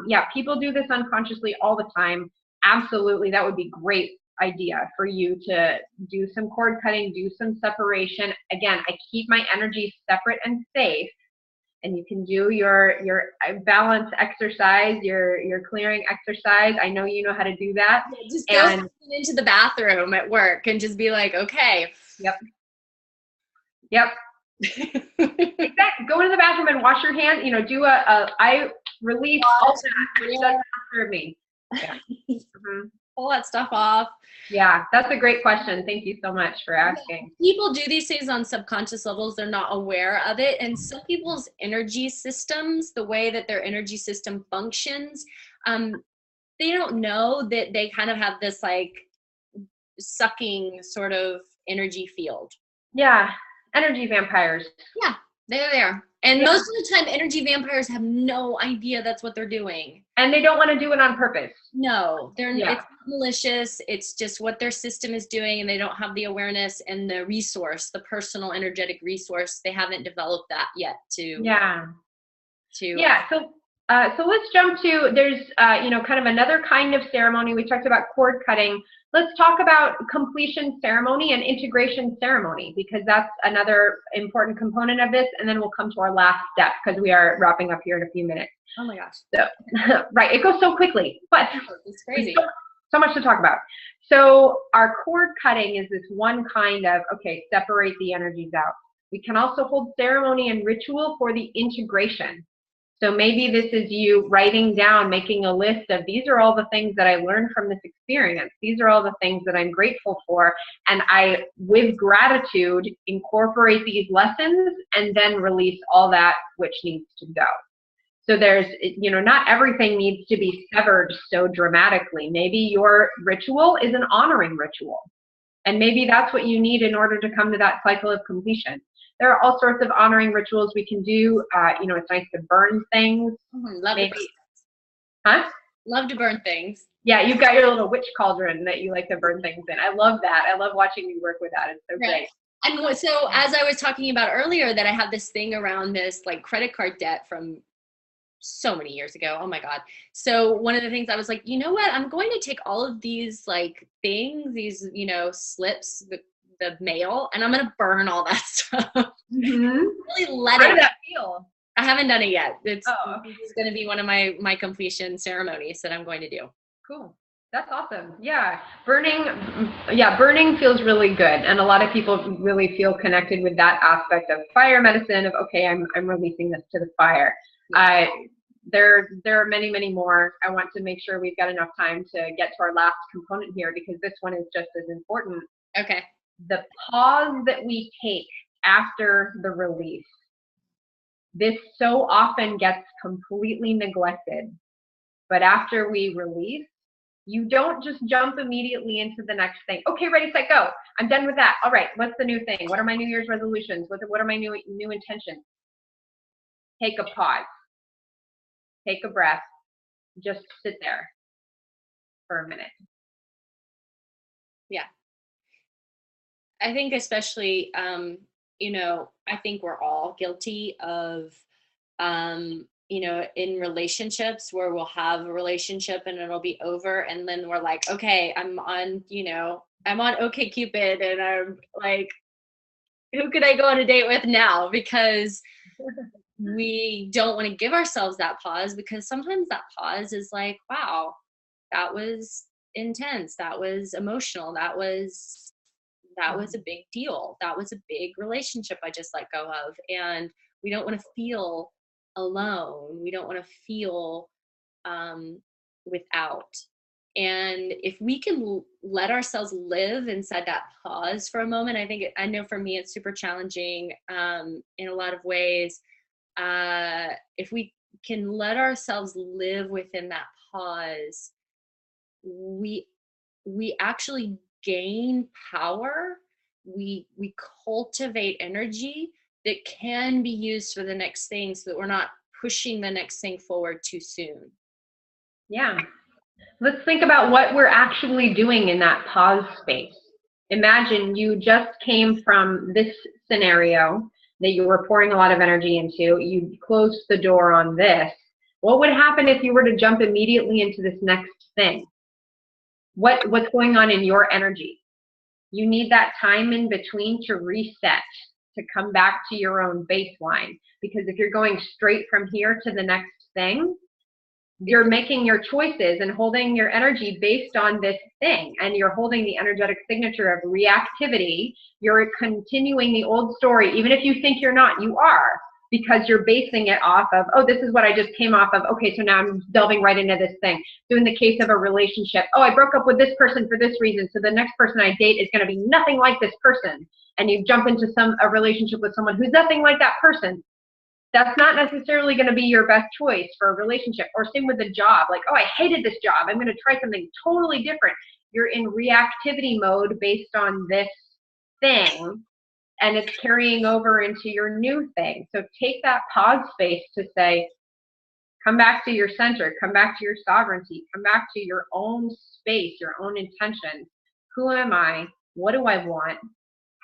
yeah, people do this unconsciously all the time. Absolutely, that would be great idea for you to do some cord cutting, do some separation. Again, I keep my energy separate and safe, and you can do your balance exercise, your clearing exercise. I know you know how to do that. Yeah, just go into the bathroom at work and just be like, okay. Yep. Exactly. Go into the bathroom and wash your hands. You know, do I release all that after me. Yeah. Pull that stuff off. Yeah, that's a great question. Thank you so much for asking. People do these things on subconscious levels. They're not aware of it. And some people's energy systems, the way that their energy system functions, they don't know that they kind of have this like sucking sort of energy field. Yeah. Energy vampires. Yeah, they're there. And most of the time, energy vampires have no idea that's what they're doing. And they don't want to do it on purpose. No, it's not malicious. It's just what their system is doing, and they don't have the awareness and the resource, the personal energetic resource. They haven't developed that yet So let's jump to, there's, you know, kind of another kind of ceremony. We talked about cord cutting. Let's talk about completion ceremony and integration ceremony, because that's another important component of this. And then we'll come to our last step because we are wrapping up here in a few minutes. Oh my gosh. So, right. It goes so quickly, but it's crazy. So much to talk about. So our cord cutting is this one kind of, okay, separate the energies out. We can also hold ceremony and ritual for the integration. So maybe this is you writing down, making a list of, these are all the things that I learned from this experience. These are all the things that I'm grateful for. And I, with gratitude, incorporate these lessons and then release all that which needs to go. So there's, you know, not everything needs to be severed so dramatically. Maybe your ritual is an honoring ritual. And maybe that's what you need in order to come to that cycle of completion. There are all sorts of honoring rituals we can do. It's nice to burn things. Love maybe, to huh? Love to burn things. Yeah, you've got your little witch cauldron that you like to burn things in. I love that. I love watching you work with that. It's so great. And so as I was talking about earlier, that I have this thing around this like credit card debt from so many years ago. Oh my God. So one of the things I was like, you know what? I'm going to take all of these like things, these, slips, the mail, and I'm going to burn all that stuff. Really let How did that feel? I haven't done it yet. It's going to be one of my completion ceremonies that I'm going to do. Cool. That's awesome. Yeah. Burning feels really good. And a lot of people really feel connected with that aspect of fire medicine of, okay, I'm releasing this to the fire. Yeah. There are many, many more. I want to make sure we've got enough time to get to our last component here, because this one is just as important. Okay. The pause that we take after the release. This so often gets completely neglected. But after we release, you don't just jump immediately into the next thing. Okay, ready, set, go. I'm done with that. All right, what's the new thing? What are my New Year's resolutions? What are my new intentions? Take a pause. Take a breath. Just sit there for a minute. Yeah. I think especially, I think we're all guilty of, in relationships where we'll have a relationship and it'll be over. And then we're like, okay, I'm on OkCupid, and I'm like, who could I go on a date with now? Because we don't want to give ourselves that pause, because sometimes that pause is like, wow, that was intense. That was emotional. That was a big deal. That was a big relationship I just let go of. And we don't want to feel alone. We don't want to feel without. And if we can let ourselves live inside that pause for a moment, I know for me, it's super challenging in a lot of ways. If we can let ourselves live within that pause, we actually gain power. We cultivate energy that can be used for the next thing, so that we're not pushing the next thing forward too soon. Yeah. Let's think about what we're actually doing in that pause space. Imagine you just came from this scenario that you were pouring a lot of energy into. You closed the door on this. What would happen if you were to jump immediately into this next thing? What's going on in your energy? You need that time in between to reset, to come back to your own baseline. Because if you're going straight from here to the next thing, you're making your choices and holding your energy based on this thing, and you're holding the energetic signature of reactivity. You're continuing the old story. Even if you think you're not, you are, because you're basing it off of, oh, this is what I just came off of. Okay, so now I'm delving right into this thing. So in the case of a relationship, oh, I broke up with this person for this reason, so the next person I date is going to be nothing like this person. And you jump into a relationship with someone who's nothing like that person. That's not necessarily going to be your best choice for a relationship. Or same with a job. Like, oh, I hated this job. I'm going to try something totally different. You're in reactivity mode based on this thing, and it's carrying over into your new thing. So take that pause space to say, come back to your center, come back to your sovereignty, come back to your own space, your own intentions. Who am I? What do I want?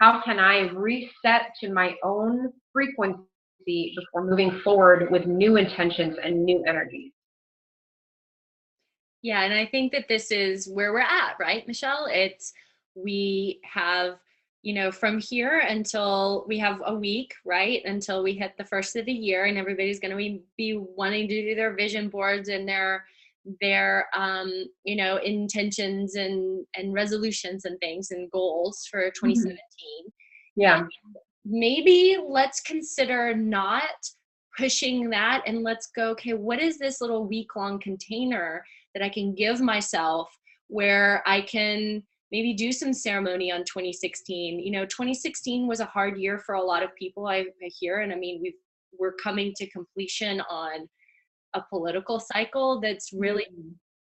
How can I reset to my own frequency before moving forward with new intentions and new energies? Yeah, and I think that this is where we're at, right, Michelle? We have, from here until we have a week, right, until we hit the first of the year, and everybody's going to be wanting to do their vision boards and their intentions and resolutions and things and goals for 2017. Yeah. And maybe let's consider not pushing that, and let's go, okay, what is this little week-long container that I can give myself where I can maybe do some ceremony on 2016. 2016 was a hard year for a lot of people, I hear. And I mean, we're coming to completion on a political cycle that's really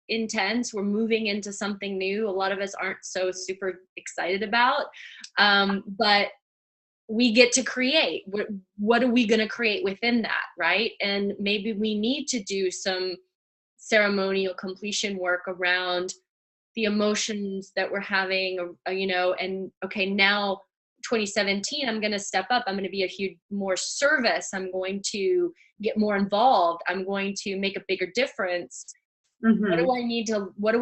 intense. We're moving into something new. A lot of us aren't so super excited about, but we get to create. What are we going to create within that, right? And maybe we need to do some ceremonial completion work around the emotions that we're having, and okay, now 2017, I'm going to step up. I'm going to be a huge more service. I'm going to get more involved. I'm going to make a bigger difference. What do I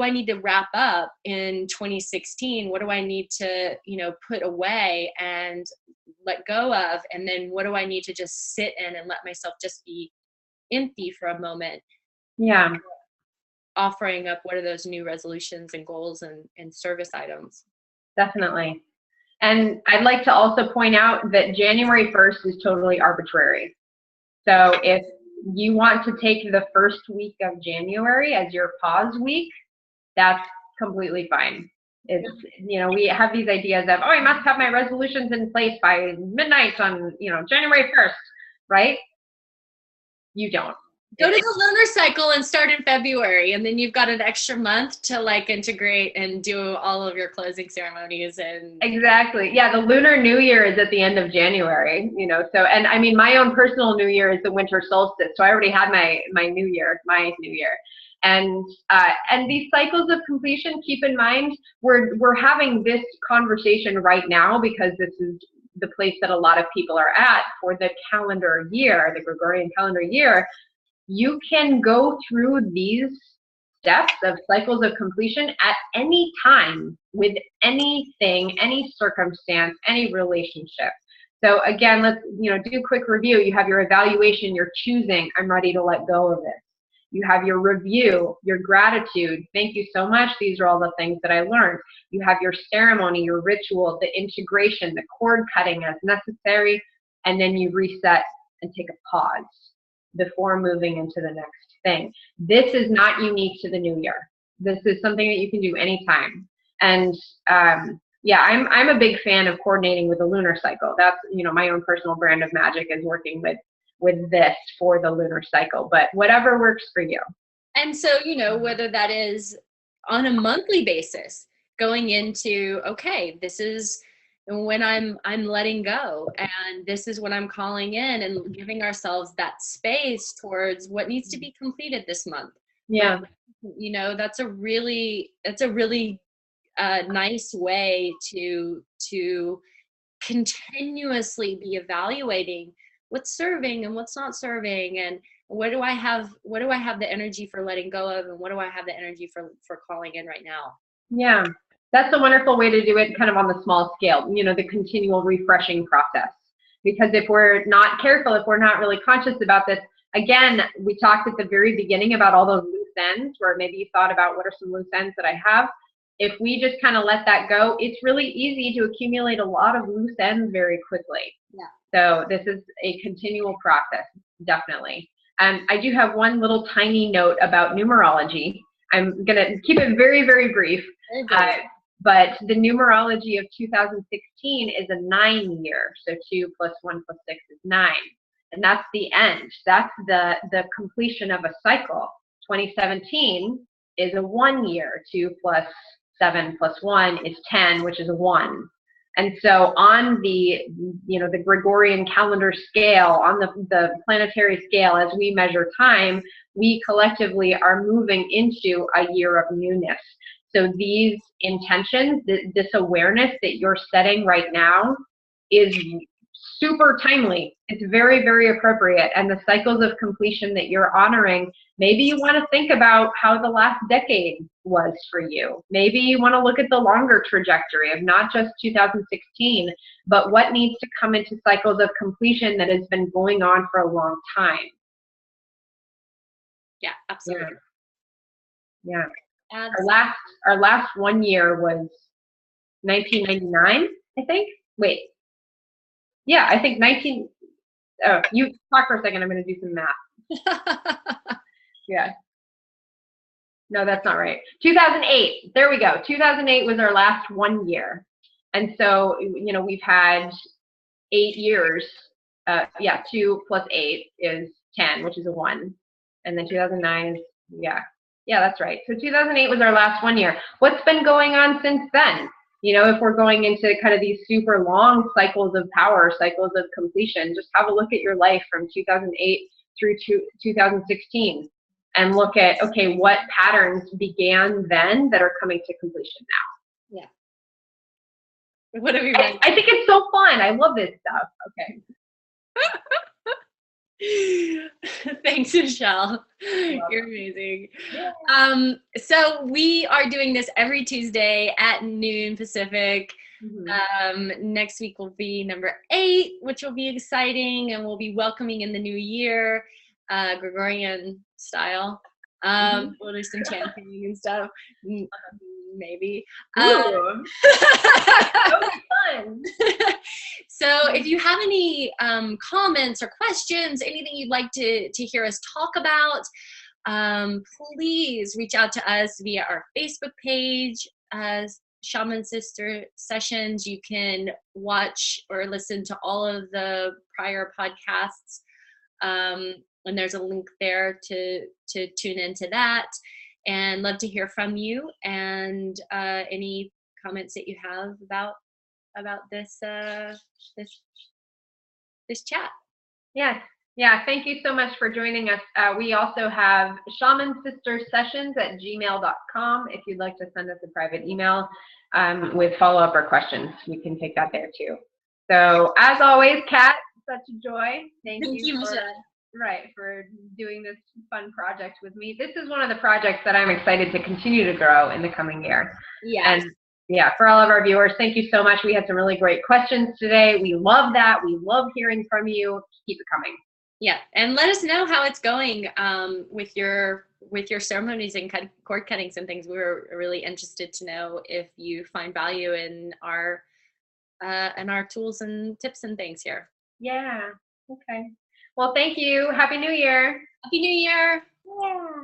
need to wrap up in 2016? What do I need to, put away and let go of? And then what do I need to just sit in and let myself just be empty for a moment? Yeah. Offering up what are those new resolutions and goals and service items. Definitely. And I'd like to also point out that January 1st is totally arbitrary. So if you want to take the first week of January as your pause week, that's completely fine. It's, we have these ideas of, I must have my resolutions in place by midnight on, January 1st, right? You don't. Go to the lunar cycle and start in February, and then you've got an extra month to like integrate and do all of your closing ceremonies. And exactly, yeah, the lunar new year is at the end of January, so, and I mean, my own personal new year is the winter solstice, so I already had my new year, and these cycles of completion, keep in mind, we're having this conversation right now because this is the place that a lot of people are at for the calendar year, the Gregorian calendar year. You can go through these steps of cycles of completion at any time with anything, any circumstance, any relationship. So again, let's do a quick review. You have your evaluation, your choosing, I'm ready to let go of this. You have your review, your gratitude, thank you so much, these are all the things that I learned. You have your ceremony, your ritual, the integration, the cord cutting as necessary, and then you reset and take a pause before moving into the next thing. This is not unique to the new year. This is something that you can do anytime. And yeah, I'm a big fan of coordinating with the lunar cycle. That's, my own personal brand of magic is working with this for the lunar cycle, but whatever works for you. And so, whether that is on a monthly basis, going into, okay, this is when I'm letting go, and this is when I'm calling in, and giving ourselves that space towards what needs to be completed this month. Yeah. That's a really nice way to continuously be evaluating what's serving and what's not serving, and what do I have the energy for letting go of, and what do I have the energy for calling in right now. Yeah. That's a wonderful way to do it, kind of on the small scale, the continual refreshing process. Because if we're not careful, if we're not really conscious about this, again, we talked at the very beginning about all those loose ends, where maybe you thought about what are some loose ends that I have. If we just kind of let that go, it's really easy to accumulate a lot of loose ends very quickly. Yeah. So this is a continual process, definitely. I do have one little tiny note about numerology. I'm going to keep it very, very brief. But the numerology of 2016 is a 9 year. So 2 + 1 + 6 is 9. And that's the end. That's the completion of a cycle. 2017 is a 1 year. 2 + 7 + 1 is 10, which is a 1. And so on the, the Gregorian calendar scale, on the planetary scale, as we measure time, we collectively are moving into a year of newness. So these intentions, this awareness that you're setting right now is super timely. It's very, very appropriate. And the cycles of completion that you're honoring, maybe you want to think about how the last decade was for you. Maybe you want to look at the longer trajectory of not just 2016, but what needs to come into cycles of completion that has been going on for a long time. Yeah, absolutely. Yeah. Our last 1 year was 1999, I think. Wait. Yeah, I think you talk for a second, I'm going to do some math. Yeah. No, that's not right. 2008, there we go. 2008 was our last 1 year. And so, we've had 8 years. 2 + 8 is 10, which is a 1. And then 2009 is, Yeah, that's right. So 2008 was our last 1 year. What's been going on since then? You know, if we're going into kind of these super long cycles of power, cycles of completion, just have a look at your life from 2008 through 2016 and look at, okay, what patterns began then that are coming to completion now. Yeah. What have you read? I think it's so fun. I love this stuff. Okay. Thanks, Michelle. You're amazing. Yeah. So we are doing this every Tuesday at noon Pacific. Next week will be number 8, which will be exciting, and we'll be welcoming in the new year, Gregorian style. We'll do some chanting and stuff, maybe. That'll be fun. So if you have any comments or questions, anything you'd like to hear us talk about, please reach out to us via our Facebook page, Shaman Sister Sessions. You can watch or listen to all of the prior podcasts, and there's a link there to tune into that. And love to hear from you and any comments that you have about this this chat. Yes. Yeah, thank you so much for joining us. We also have Shaman Sister Sessions at gmail.com. If you'd like to send us a private email with follow-up or questions, we can take that there too. So as always, Kat, such a joy. Thank you Michelle. For doing this fun project with me. This is one of the projects that I'm excited to continue to grow in the coming year. Yes. And yeah, for all of our viewers, thank you so much. We had some really great questions today. We love that. We love hearing from you. Keep it coming. Yeah, and let us know how it's going with your ceremonies and cord cuttings and things. We're really interested to know if you find value in our tools and tips and things here. Yeah. Okay. Well, thank you. Happy New Year. Happy New Year. Yeah.